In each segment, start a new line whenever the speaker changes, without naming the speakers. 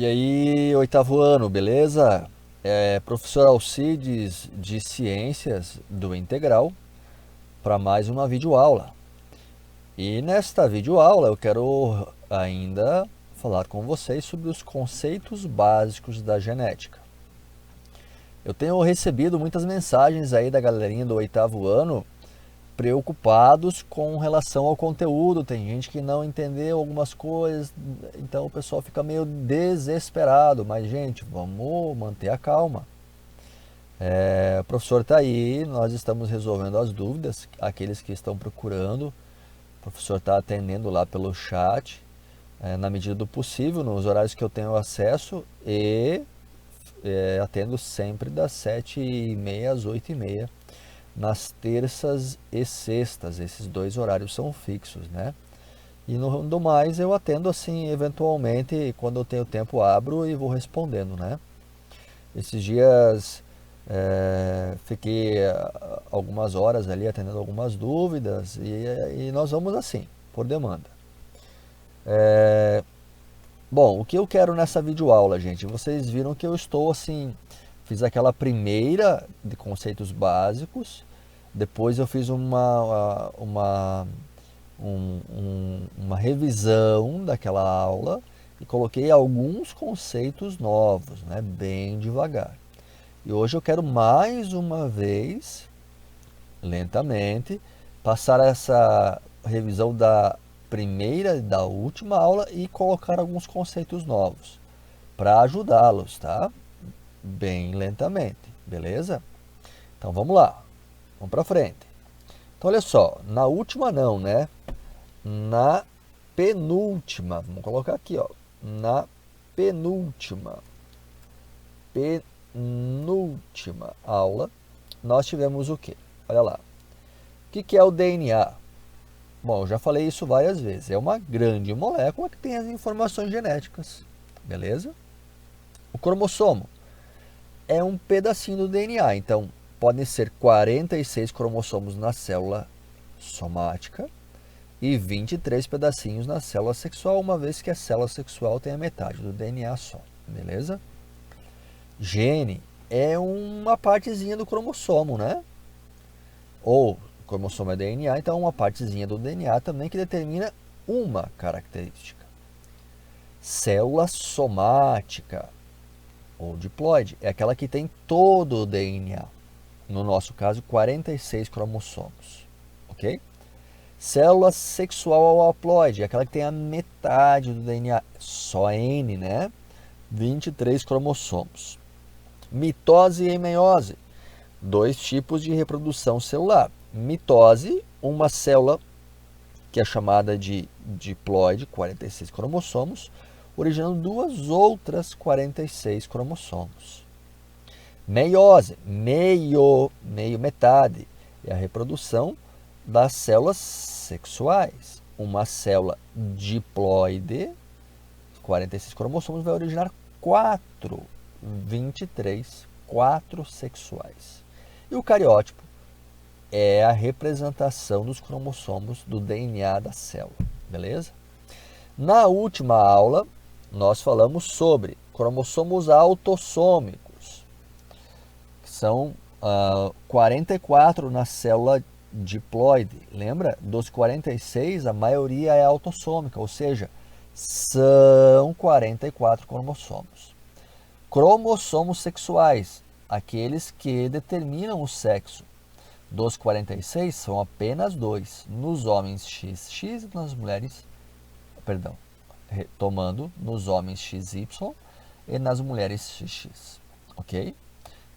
E aí, oitavo ano, beleza? Professor Alcides de Ciências do Integral para mais uma videoaula. E nesta videoaula eu quero ainda falar com vocês sobre os conceitos básicos da genética. Eu tenho recebido muitas mensagens aí da galerinha do oitavo ano preocupados com relação ao conteúdo. Tem gente que não entendeu algumas coisas, então o pessoal fica meio desesperado. Mas, gente, vamos manter a calma. O professor está aí, nós estamos resolvendo as dúvidas, aqueles que estão procurando. O professor está atendendo lá pelo chat, na medida do possível, nos horários que eu tenho acesso, e atendo sempre das 7h30 às 8h30 nas terças e sextas. Esses dois horários são fixos, né? E no do mais eu atendo assim, eventualmente, quando eu tenho tempo, abro e vou respondendo, né? Esses dias fiquei algumas horas ali atendendo algumas dúvidas e nós vamos assim, por demanda. Bom, o que eu quero nessa videoaula, gente? Vocês viram que eu estou assim, fiz aquela primeira de conceitos básicos, depois eu fiz uma revisão daquela aula e coloquei alguns conceitos novos, né, bem devagar. E hoje eu quero mais uma vez, lentamente, passar essa revisão da primeira e da última aula e colocar alguns conceitos novos para ajudá-los, tá? Bem lentamente, beleza? Então vamos lá, vamos para frente. Então olha só, na última não, né? Na penúltima, vamos colocar aqui, ó, na penúltima, penúltima aula, nós tivemos o quê? Olha lá. O que é o DNA? Bom, eu já falei isso várias vezes. É uma grande molécula que tem as informações genéticas, beleza? O cromossomo é um pedacinho do DNA, então podem ser 46 cromossomos na célula somática e 23 pedacinhos na célula sexual, uma vez que a célula sexual tem a metade do DNA só, beleza? Gene é uma partezinha do cromossomo, né? Ou o cromossomo é DNA, então uma partezinha do DNA também que determina uma característica. Célula somática ou diploide é aquela que tem todo o DNA. No nosso caso, 46 cromossomos, ok? Célula sexual ou haploide, aquela que tem a metade do DNA, só N, né? 23 cromossomos. Mitose e meiose, dois tipos de reprodução celular. Mitose, uma célula que é chamada de diploide, 46 cromossomos, originando duas outras 46 cromossomos. Meiose, metade, é a reprodução das células sexuais. Uma célula diploide, 46 cromossomos, vai originar 4, 23, 4 sexuais. E o cariótipo é a representação dos cromossomos do DNA da célula, beleza? Na última aula, nós falamos sobre cromossomos autossômicos, que são 44 na célula diploide. Lembra? Dos 46, a maioria é autossômica, ou seja, são 44 cromossomos. Cromossomos sexuais, aqueles que determinam o sexo. Dos 46, são apenas 2. Nos homens XX e nas mulheres, perdão, retomando, nos homens XY e nas mulheres XX, ok?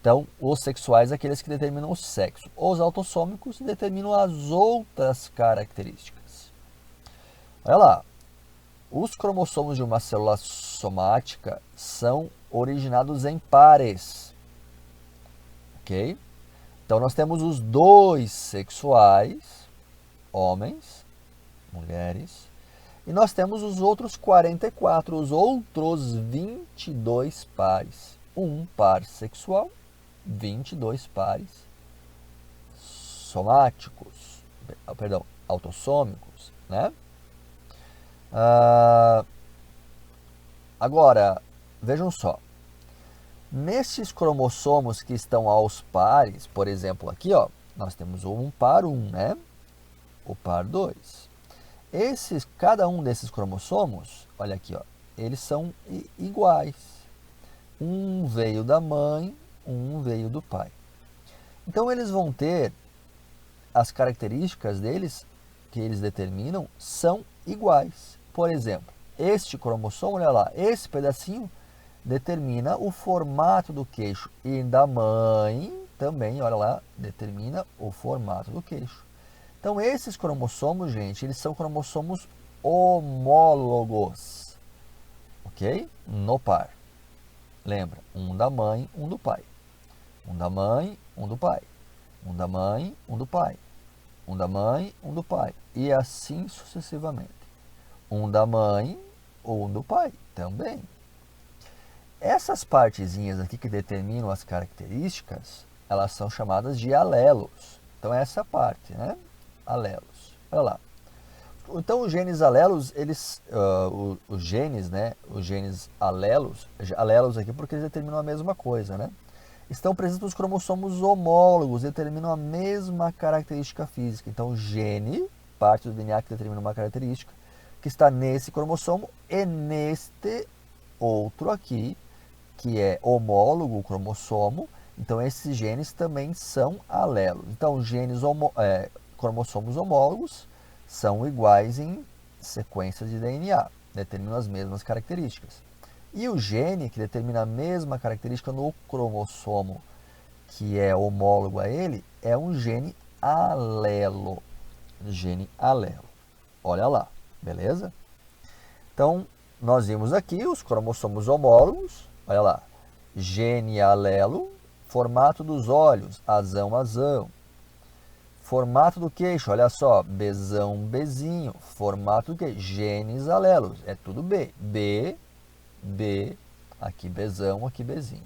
Então, os sexuais, aqueles que determinam o sexo. Os autossômicos determinam as outras características. Olha lá, os cromossomos de uma célula somática são originados em pares, ok? Então, nós temos os dois sexuais, homens, mulheres, e nós temos os outros 44, os outros 22 pares. Um par sexual, 22 pares somáticos, perdão, autossômicos, né? Agora, vejam só. Nesses cromossomos que estão aos pares, por exemplo, aqui, ó, nós temos o um par 1, né? O par 2. Cada um desses cromossomos, olha aqui, ó, eles são iguais. Um veio da mãe, um veio do pai. Então, eles vão ter as características deles, que eles determinam, são iguais. Por exemplo, este cromossomo, olha lá, esse pedacinho determina o formato do queixo. E da mãe também, olha lá, determina o formato do queixo. Então, esses cromossomos, gente, eles são cromossomos homólogos. Ok? No par. Lembra? Um da mãe, um do pai. Um da mãe, um do pai. Um da mãe, um do pai. Um da mãe, um do pai. E assim sucessivamente. Um da mãe, um do pai também. Essas partezinhas aqui que determinam as características, elas são chamadas de alelos. Então, essa parte, né? Alelos. Olha lá. Então, os genes alelos, os genes, né? Os genes alelos aqui porque eles determinam a mesma coisa, né? Estão presentes nos cromossomos homólogos, determinam a mesma característica física. Então, o gene, parte do DNA que determina uma característica, que está nesse cromossomo e neste outro aqui, que é homólogo, o cromossomo. Então, esses genes também são alelos. Então, cromossomos homólogos são iguais em sequências de DNA, determinam as mesmas características. E o gene, que determina a mesma característica no cromossomo, que é homólogo a ele, é um gene alelo. Gene alelo. Olha lá, beleza? Então, nós vimos aqui os cromossomos homólogos, olha lá, gene alelo, formato dos olhos, azão, azão. Formato do queixo, olha só, Bzão, Bzinho. Formato do queixo, genes alelos, é tudo B. B, aqui Bzão, aqui Bzinho.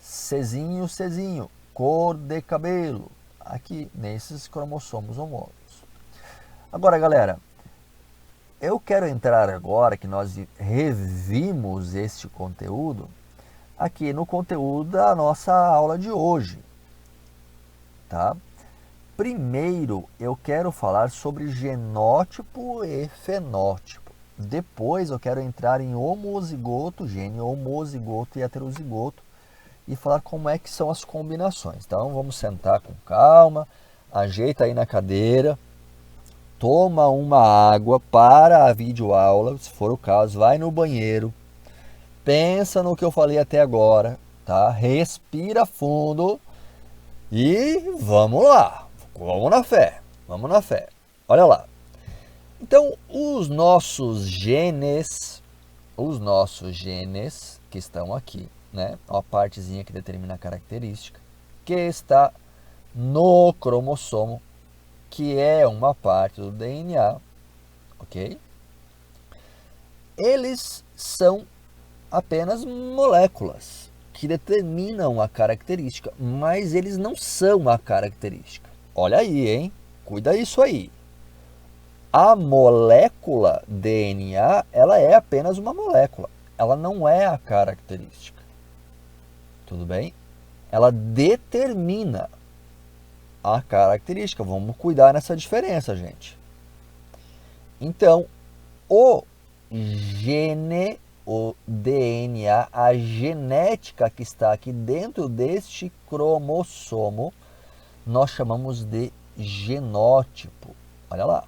Czinho, Czinho, cor de cabelo, aqui nesses cromossomos homólogos. Agora, galera, eu quero entrar agora, que nós revimos este conteúdo, aqui no conteúdo da nossa aula de hoje, tá? Primeiro, eu quero falar sobre genótipo e fenótipo. Depois, eu quero entrar em homozigoto, gene homozigoto e heterozigoto e falar como é que são as combinações. Então, vamos sentar com calma, ajeita aí na cadeira, toma uma água para a videoaula, se for o caso, vai no banheiro, pensa no que eu falei até agora, tá? Respira fundo e vamos lá. Vamos na fé, vamos na fé. Olha lá. Então, os nossos genes que estão aqui, né? A partezinha que determina a característica, que está no cromossomo, que é uma parte do DNA, ok? Eles são apenas moléculas que determinam a característica, mas eles não são a característica. Olha aí, hein? Cuida isso aí. A molécula DNA, ela é apenas uma molécula. Ela não é a característica. Tudo bem? Ela determina a característica. Vamos cuidar nessa diferença, gente. Então, o gene, o DNA, a genética que está aqui dentro deste cromossomo, nós chamamos de genótipo. Olha lá.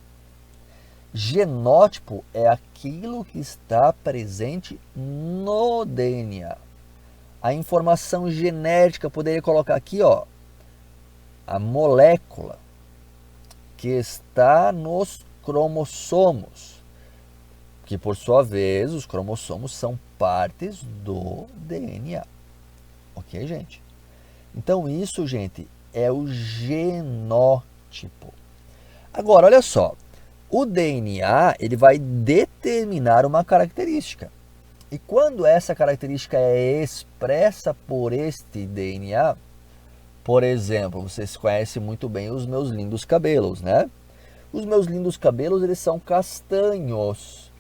Genótipo é aquilo que está presente no DNA. A informação genética, poderia colocar aqui, ó, a molécula que está nos cromossomos, que por sua vez os cromossomos são partes do DNA. Ok, gente? Então isso, gente, é o genótipo. Agora, olha só, o DNA ele vai determinar uma característica. E quando essa característica é expressa por este DNA, por exemplo, vocês conhecem muito bem os meus lindos cabelos, né? Os meus lindos cabelos, eles são castanhos.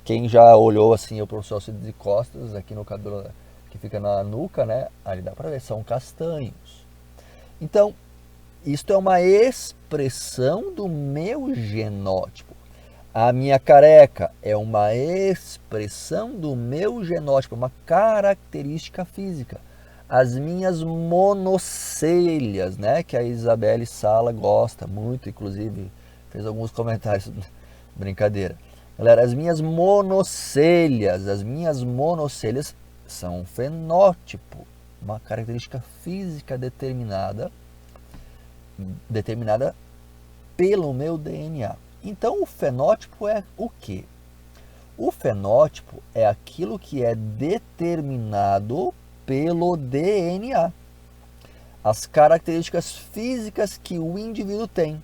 Quem já olhou assim o professor de costas, aqui no cabelo que fica na nuca, né? Ali dá para ver, são castanhos. Então, isto é uma expressão do meu genótipo. A minha careca é uma expressão do meu genótipo, uma característica física. As minhas monocelhas, né, que a Isabelle Sala gosta muito, inclusive fez alguns comentários, brincadeira. Galera, as minhas monocelhas são um fenótipo, uma característica física determinada pelo meu DNA. Então o fenótipo é o quê? O fenótipo é aquilo que é determinado pelo DNA. As características físicas que o indivíduo tem.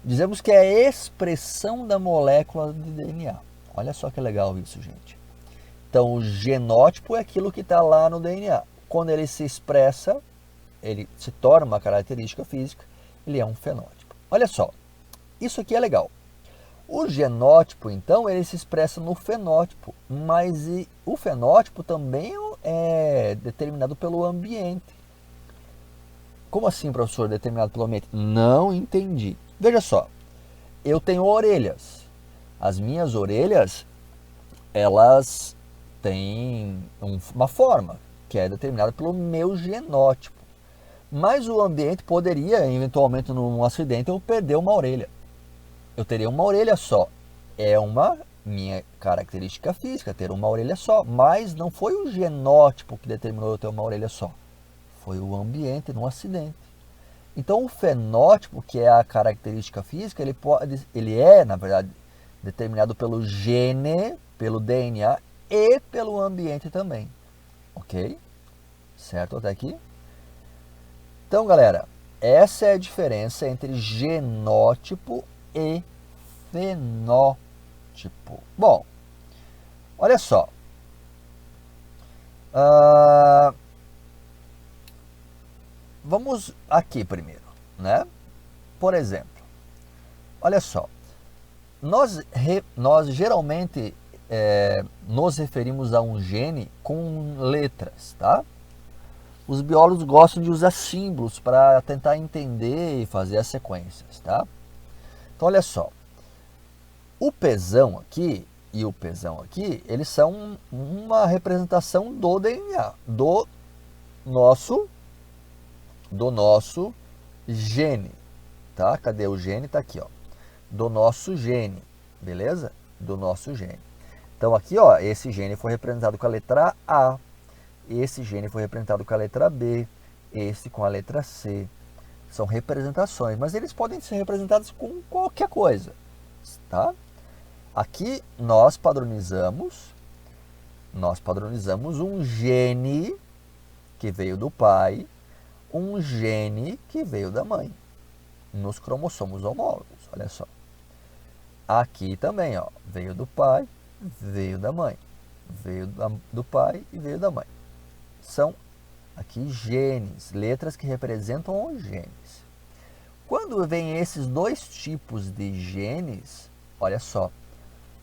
Dizemos que é a expressão da molécula de DNA. Olha só que legal isso, gente. Então, o genótipo é aquilo que está lá no DNA. Quando ele se expressa, ele se torna uma característica física, ele é um fenótipo. Olha só, isso aqui é legal. O genótipo, então, ele se expressa no fenótipo, mas o fenótipo também é determinado pelo ambiente. Como assim, professor, determinado pelo ambiente? Não entendi. Veja só, eu tenho orelhas. As minhas orelhas, elas têm uma forma que é determinada pelo meu genótipo. Mas o ambiente poderia, eventualmente, num acidente, eu perder uma orelha. Eu teria uma orelha só. É uma minha característica física, ter uma orelha só. Mas não foi o genótipo que determinou eu ter uma orelha só. Foi o ambiente num acidente. Então o fenótipo, que é a característica física, ele é, na verdade, determinado pelo gene, pelo DNA e pelo ambiente também. Ok? Certo até aqui? Então, galera, essa é a diferença entre genótipo e fenótipo. Bom, olha só. Vamos aqui primeiro, né? Por exemplo, olha só. Nós geralmente nos referimos a um gene com letras, tá? Os biólogos gostam de usar símbolos para tentar entender e fazer as sequências, tá? Então, olha só. O Pzão aqui e o Pzão aqui, eles são uma representação do DNA, do nosso gene, tá? Cadê o gene? Tá aqui, ó. Do nosso gene, beleza? Do nosso gene. Então aqui, ó, esse gene foi representado com a letra A, esse gene foi representado com a letra B, esse com a letra C. São representações, mas eles podem ser representados com qualquer coisa, tá? Aqui nós padronizamos um gene que veio do pai, um gene que veio da mãe, nos cromossomos homólogos, olha só. Aqui também, ó, veio do pai, veio da mãe, veio do pai e veio da mãe. São aqui genes, letras que representam os genes. Quando vem esses dois tipos de genes, olha só,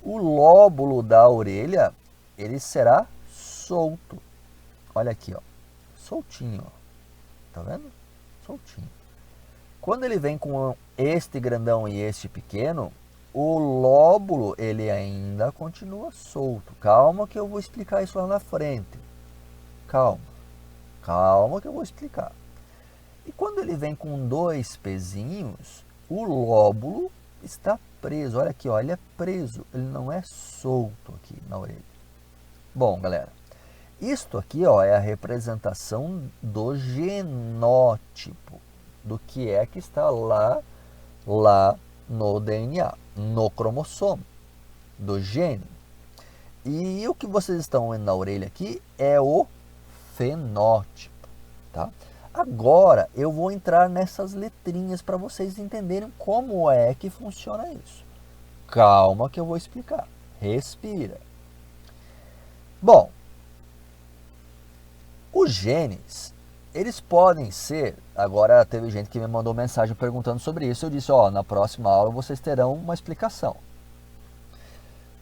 o lóbulo da orelha, ele será solto. Olha aqui, ó, soltinho, ó. Tá vendo? Soltinho. Quando ele vem com este grandão e este pequeno, o lóbulo ele ainda continua solto. Calma que eu vou explicar isso lá na frente. Calma. Calma que eu vou explicar. E quando ele vem com dois pezinhos, o lóbulo está preso. Olha aqui, ó, ele é preso. Ele não é solto aqui na orelha. Bom, galera, isto aqui, ó, é a representação do genótipo, do que é que está lá no DNA, no cromossomo, do gene. E o que vocês estão vendo na orelha aqui é o fenótipo, tá? Agora eu vou entrar nessas letrinhas para vocês entenderem como é que funciona isso. Calma que eu vou explicar. Respira. Bom, os genes, eles podem ser... Agora teve gente que me mandou mensagem perguntando sobre isso. Eu disse, ó, na próxima aula vocês terão uma explicação.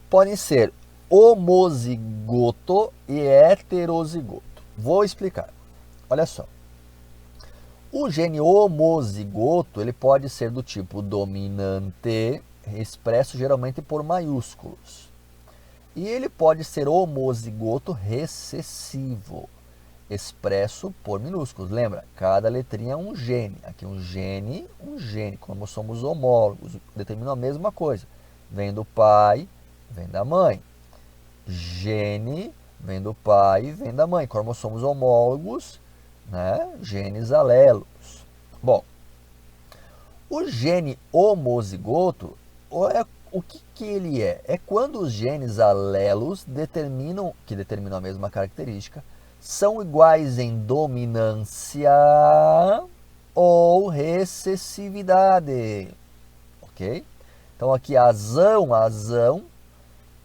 podem ser homozigoto e heterozigoto. Vou explicar. Olha só. O gene homozigoto ele pode ser do tipo dominante, expresso geralmente por maiúsculos. E ele pode ser homozigoto recessivo, expresso por minúsculos. Lembra? Cada letrinha é um gene. Aqui um gene. Cromossomos homólogos determinam a mesma coisa. Vem do pai, vem da mãe. Gene vem do pai, vem da mãe. Cromossomos homólogos, né? Genes alelos. Bom, o gene homozigoto, o que ele é? É quando os genes alelos que determinam a mesma característica, são iguais em dominância ou recessividade. Ok? Então aqui azão,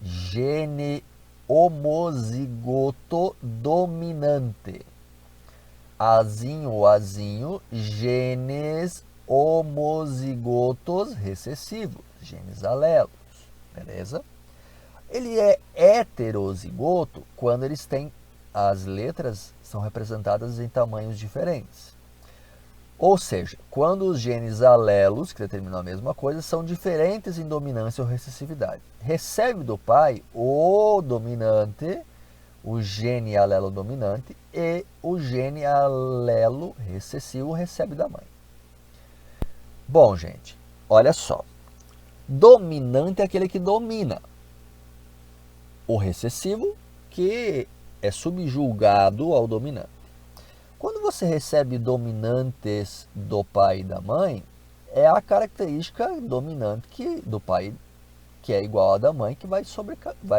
gene homozigoto dominante. Azinho, genes homozigotos recessivos, genes alelos, beleza? Ele é heterozigoto quando eles têm, as letras são representadas em tamanhos diferentes. Ou seja, quando os genes alelos, que determinam a mesma coisa, são diferentes em dominância ou recessividade. Recebe do pai o dominante, o gene alelo dominante, e o gene alelo recessivo recebe da mãe. Bom, gente, olha só. Dominante é aquele que domina. O recessivo, que é subjugado ao dominante. Quando você recebe dominantes do pai e da mãe, é a característica dominante do pai, que é igual à da mãe, que vai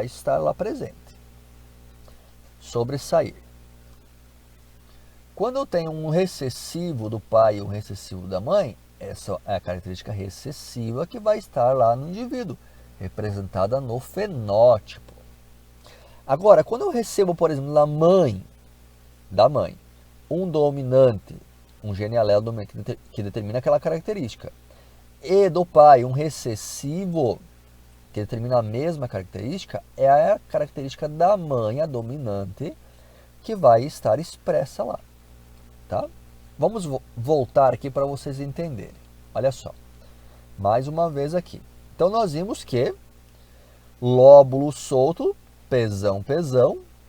estar lá presente. Sobressair. Quando eu tenho um recessivo do pai e um recessivo da mãe, essa é a característica recessiva que vai estar lá no indivíduo, representada no fenótipo. Agora, quando eu recebo, por exemplo, da mãe, um dominante, um gene alelo dominante que determina aquela característica, e do pai, um recessivo que determina a mesma característica, é a característica da mãe, a dominante, que vai estar expressa lá. Tá? Vamos voltar aqui para vocês entenderem. Olha só. Mais uma vez aqui. Então, nós vimos que lóbulo solto, pezão,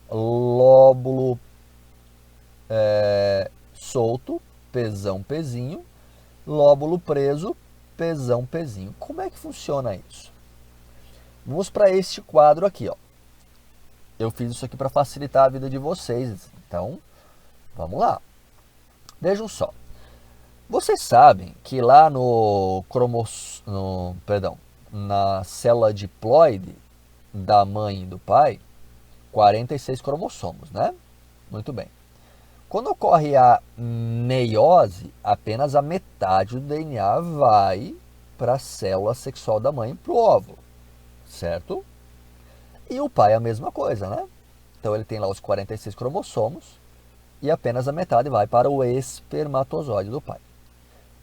lóbulo solto, pezão, pezinho, lóbulo preso, pezão, pezinho. Como é que funciona isso? Vamos para este quadro aqui, ó. Eu fiz isso aqui para facilitar a vida de vocês. Então, vamos lá. Vejam só. Vocês sabem que lá na célula diploide da mãe e do pai, 46 cromossomos, né? Muito bem. Quando ocorre a meiose, apenas a metade do DNA vai para a célula sexual da mãe, para o óvulo, certo? E o pai é a mesma coisa, né? Então ele tem lá os 46 cromossomos e apenas a metade vai para o espermatozoide do pai.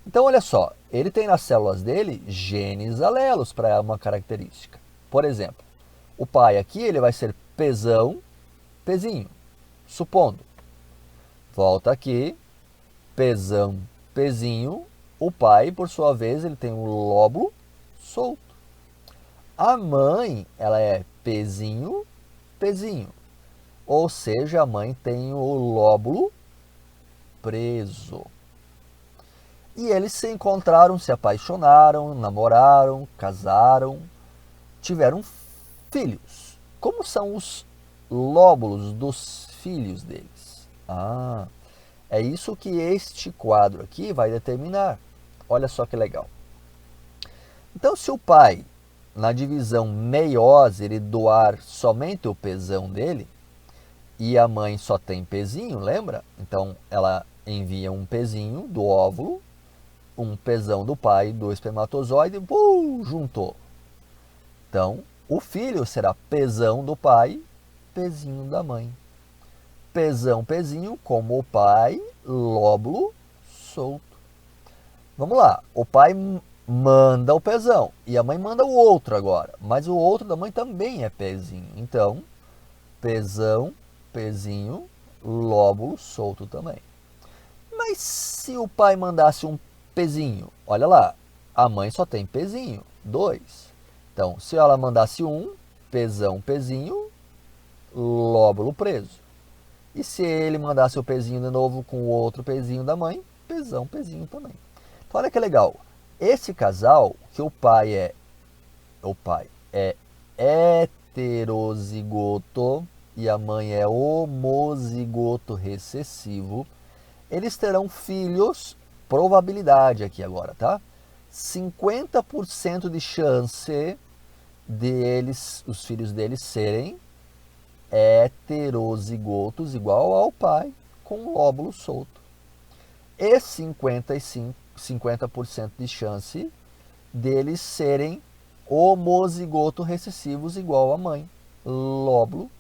Então olha só, ele tem nas células dele genes alelos para uma característica. Por exemplo, o pai aqui ele vai ser pezão, pezinho, supondo. Volta aqui, pezão, pezinho. O pai, por sua vez, ele tem um lóbulo solto. A mãe, ela é pezinho, pezinho. Ou seja, a mãe tem o lóbulo preso. E eles se encontraram, se apaixonaram, namoraram, casaram, tiveram filhos. Como são os lóbulos dos filhos deles? É isso que este quadro aqui vai determinar. Olha só que legal. Então, se o pai, na divisão meiose, ele doar somente o pezão dele, e a mãe só tem pezinho, lembra? Então, ela envia um pezinho do óvulo, um pezão do pai, do espermatozoide, juntou. Então, o filho será pezão do pai, pezinho da mãe. Pezão, pezinho, como o pai, lóbulo solto. Vamos lá, o pai manda o pezão. E a mãe manda o outro agora. Mas o outro da mãe também é pezinho. Então, pezão, pezinho, lóbulo solto também. Mas se o pai mandasse um pezinho, olha lá, a mãe só tem pezinho, 2. Então, se ela mandasse um, pezão, pezinho, lóbulo preso. E se ele mandasse o pezinho de novo com o outro pezinho da mãe, pezão, pezinho também. Então, olha que legal. Esse casal, que o pai é heterozigoto e a mãe é homozigoto recessivo, eles terão filhos, probabilidade aqui agora, tá? 50% de chance deles, os filhos deles serem heterozigotos igual ao pai com lóbulo solto. E 50% de chance deles serem homozigoto recessivos igual à mãe, lóbulo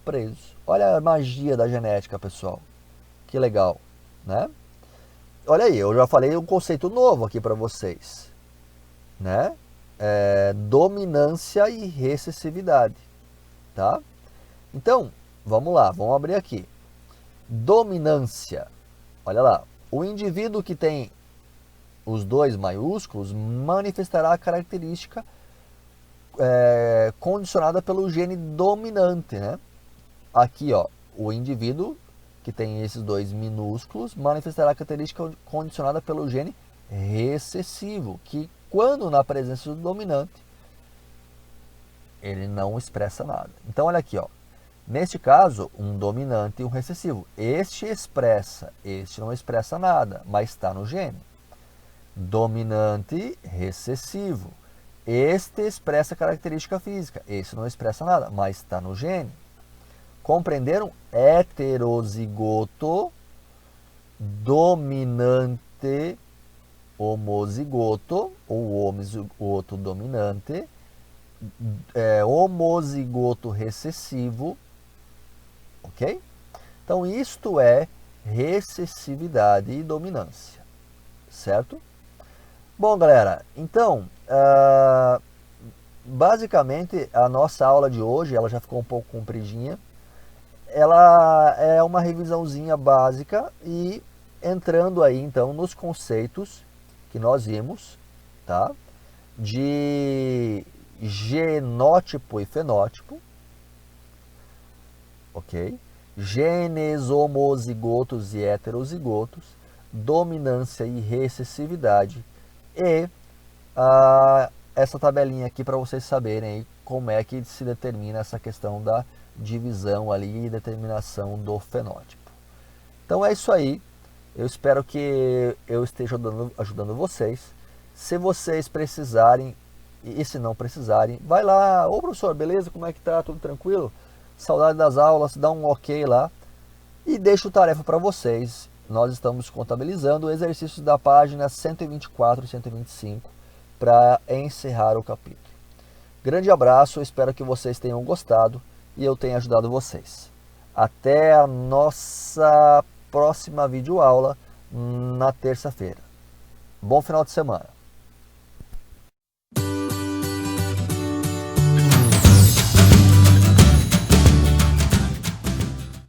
preso. Olha a magia da genética, pessoal. Que legal, né? Olha aí, eu já falei um conceito novo aqui para vocês, né? Dominância e recessividade, tá? Então, vamos lá, vamos abrir aqui. Dominância. Olha lá, o indivíduo que tem os dois maiúsculos manifestará a característica condicionada pelo gene dominante, né? Aqui, ó, o indivíduo que tem esses dois minúsculos manifestará a característica condicionada pelo gene recessivo, que quando na presença do dominante, ele não expressa nada. Então, olha aqui, ó. Neste caso, um dominante e um recessivo. Este expressa, este não expressa nada, mas está no gene. Dominante, recessivo. Este expressa característica física, este não expressa nada, mas está no gene. Compreenderam? Heterozigoto, dominante, homozigoto, ou homozigoto dominante, homozigoto recessivo, ok? Então, isto é recessividade e dominância, certo? Bom, galera, então, basicamente, a nossa aula de hoje, ela já ficou um pouco compridinha. Ela é uma revisãozinha básica e entrando aí, então, nos conceitos que nós vimos, tá? De genótipo e fenótipo, ok? Genes homozigotos e heterozigotos, dominância e recessividade e essa tabelinha aqui para vocês saberem aí como é que se determina essa questão da divisão ali e determinação do fenótipo. Então é isso aí. Eu espero que eu esteja ajudando vocês. Se vocês precisarem e se não precisarem, vai lá. Ô professor, beleza? Como é que tá? Tudo tranquilo? Saudade das aulas, dá um ok lá e deixo tarefa para vocês. Nós estamos contabilizando exercícios da página 124 e 125 para encerrar o capítulo. Grande abraço, espero que vocês tenham gostado e eu tenha ajudado vocês. Até a nossa próxima videoaula na terça-feira. Bom final de semana.